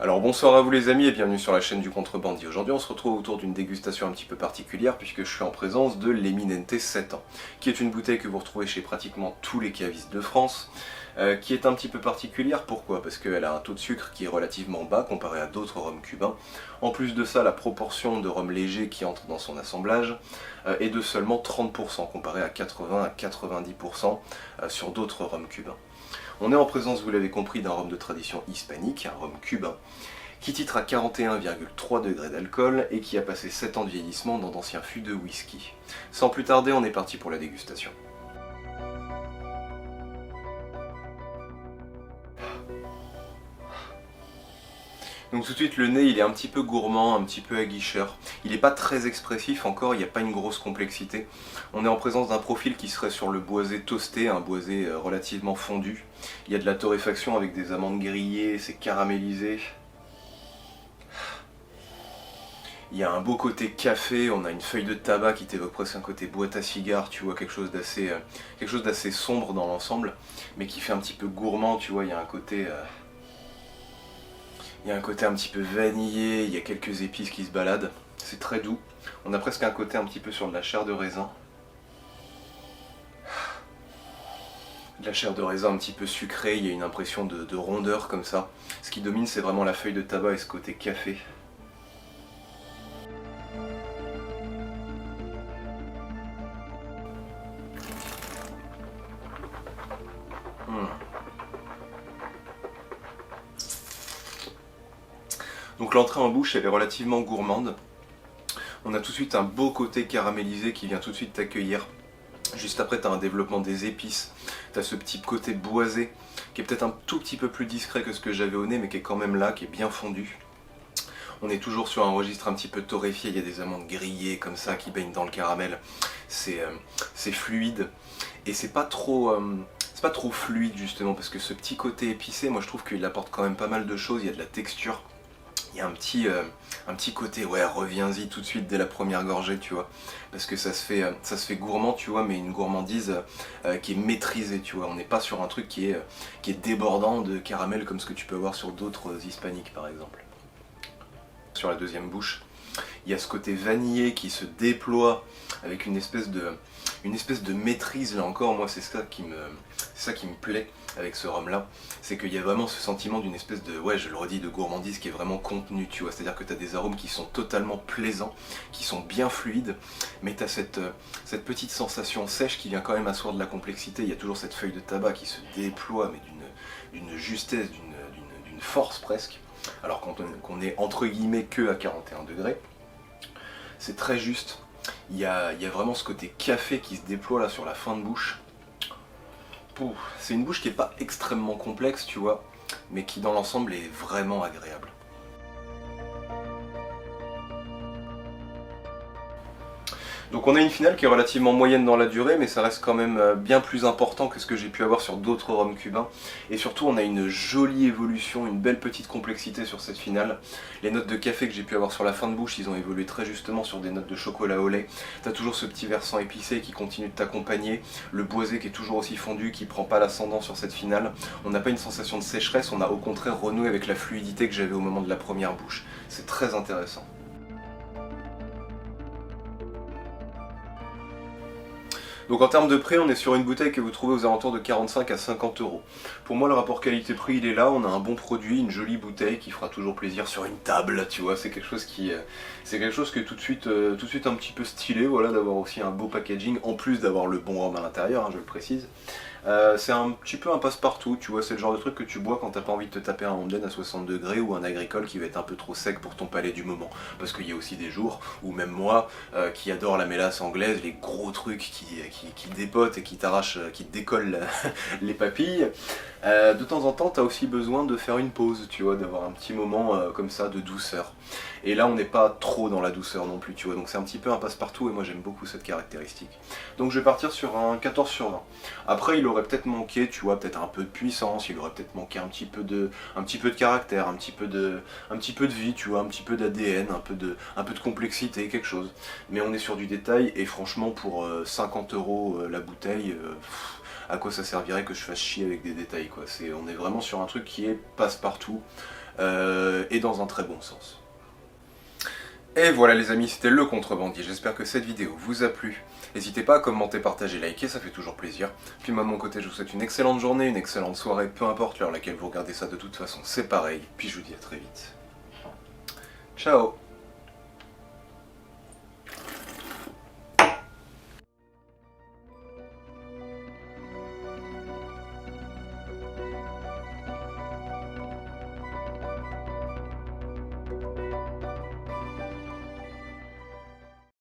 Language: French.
Alors bonsoir à vous les amis et bienvenue sur la chaîne du Contrebandier. Aujourd'hui on se retrouve autour d'une dégustation un petit peu particulière puisque je suis en présence de l'Eminente 7 ans, qui est une bouteille que vous retrouvez chez pratiquement tous les cavistes de France, qui est un petit peu particulière. Pourquoi? Parce qu'elle a un taux de sucre qui est relativement bas comparé à d'autres rhums cubains. En plus de ça, la proportion de rhum léger qui entre dans son assemblage est de seulement 30% comparé à 80 à 90% sur d'autres rhums cubains. On est en présence, vous l'avez compris, d'un rhum de tradition hispanique, un rhum cubain, qui titre à 41,3 degrés d'alcool et qui a passé 7 ans de vieillissement dans d'anciens fûts de whisky. Sans plus tarder, on est parti pour la dégustation. Donc tout de suite le nez il est un petit peu gourmand, un petit peu aguicheur. Il n'est pas très expressif encore, il n'y a pas une grosse complexité. On est en présence d'un profil qui serait sur le boisé toasté, un boisé relativement fondu. Il y a de la torréfaction avec des amandes grillées, c'est caramélisé. Il y a un beau côté café, on a une feuille de tabac qui t'évoque presque un côté boîte à cigares, tu vois, quelque chose d'assez sombre dans l'ensemble, mais qui fait un petit peu gourmand, tu vois, il y a un côté... Il y a un côté un petit peu vanillé, il y a quelques épices qui se baladent, c'est très doux. On a presque un côté un petit peu sur de la chair de raisin. De la chair de raisin un petit peu sucrée, il y a une impression de rondeur comme ça. Ce qui domine c'est vraiment la feuille de tabac et ce côté café. Donc l'entrée en bouche elle est relativement gourmande. On a tout de suite un beau côté caramélisé qui vient tout de suite t'accueillir. Juste après tu as un développement des épices, tu as ce petit côté boisé qui est peut-être un tout petit peu plus discret que ce que j'avais au nez mais qui est quand même là, qui est bien fondu. On est toujours sur un registre un petit peu torréfié, il y a des amandes grillées comme ça qui baignent dans le caramel. C'est fluide et c'est pas trop fluide justement parce que ce petit côté épicé, moi je trouve qu'il apporte quand même pas mal de choses, il y a de la texture. Il y a un petit côté, ouais, reviens-y tout de suite dès la première gorgée, tu vois. Parce que ça se fait gourmand, tu vois, mais une gourmandise qui est maîtrisée, tu vois. On n'est pas sur un truc qui est débordant de caramel comme ce que tu peux avoir sur d'autres hispaniques, par exemple. Sur la deuxième bouche, il y a ce côté vanillé qui se déploie avec une espèce de maîtrise, là encore, moi c'est ça qui me plaît avec ce rhum là, c'est qu'il y a vraiment ce sentiment d'une espèce de, ouais je le redis, de gourmandise qui est vraiment contenue, tu vois, c'est à dire que tu as des arômes qui sont totalement plaisants, qui sont bien fluides, mais tu as cette petite sensation sèche qui vient quand même asseoir de la complexité. Il y a toujours cette feuille de tabac qui se déploie, mais d'une justesse, d'une force presque, alors qu'on est entre guillemets que à 41 degrés, c'est très juste. Il y a vraiment ce côté café qui se déploie là sur la fin de bouche. C'est une bouche qui n'est pas extrêmement complexe, tu vois, mais qui dans l'ensemble est vraiment agréable. Donc on a une finale qui est relativement moyenne dans la durée, mais ça reste quand même bien plus important que ce que j'ai pu avoir sur d'autres rhums cubains. Et surtout on a une jolie évolution, une belle petite complexité sur cette finale. Les notes de café que j'ai pu avoir sur la fin de bouche, ils ont évolué très justement sur des notes de chocolat au lait. T'as toujours ce petit versant épicé qui continue de t'accompagner, le boisé qui est toujours aussi fondu, qui prend pas l'ascendant sur cette finale. On n'a pas une sensation de sécheresse, on a au contraire renoué avec la fluidité que j'avais au moment de la première bouche. C'est très intéressant. Donc en termes de prix, on est sur une bouteille que vous trouvez aux alentours de 45 à 50 euros. Pour moi, le rapport qualité-prix, il est là. On a un bon produit, une jolie bouteille qui fera toujours plaisir sur une table, tu vois. C'est quelque chose qui est tout de suite un petit peu stylé, voilà, d'avoir aussi un beau packaging, en plus d'avoir le bon rhum à l'intérieur, hein, je le précise. C'est un petit peu un passe-partout, tu vois, c'est le genre de truc que tu bois quand t'as pas envie de te taper un Hamden à 60 degrés ou un agricole qui va être un peu trop sec pour ton palais du moment. Parce qu'il y a aussi des jours, ou même moi, qui adore la mélasse anglaise, les gros trucs qui dépotent et qui t'arrachent, qui te décollent les papilles. De temps en temps, t'as aussi besoin de faire une pause, tu vois, d'avoir un petit moment comme ça de douceur. Et là, on n'est pas trop dans la douceur non plus, tu vois, donc c'est un petit peu un passe-partout et moi j'aime beaucoup cette caractéristique. Donc je vais partir sur un 14 sur 20. Après, il aurait peut-être manqué, tu vois, peut-être un peu de puissance, il aurait peut-être manqué un petit peu de caractère, un petit peu de vie, tu vois, un petit peu d'ADN, un peu de complexité, quelque chose. Mais on est sur du détail et franchement, pour 50 euros la bouteille, à quoi ça servirait que je fasse chier avec des détails, quoi. On est vraiment sur un truc qui est passe-partout. et dans un très bon sens. Et voilà les amis, c'était le contrebandier, j'espère que cette vidéo vous a plu. N'hésitez pas à commenter, partager, liker, ça fait toujours plaisir. Puis moi de mon côté, je vous souhaite une excellente journée, une excellente soirée, peu importe l'heure à laquelle vous regardez ça, de toute façon c'est pareil. Puis je vous dis à très vite. Ciao.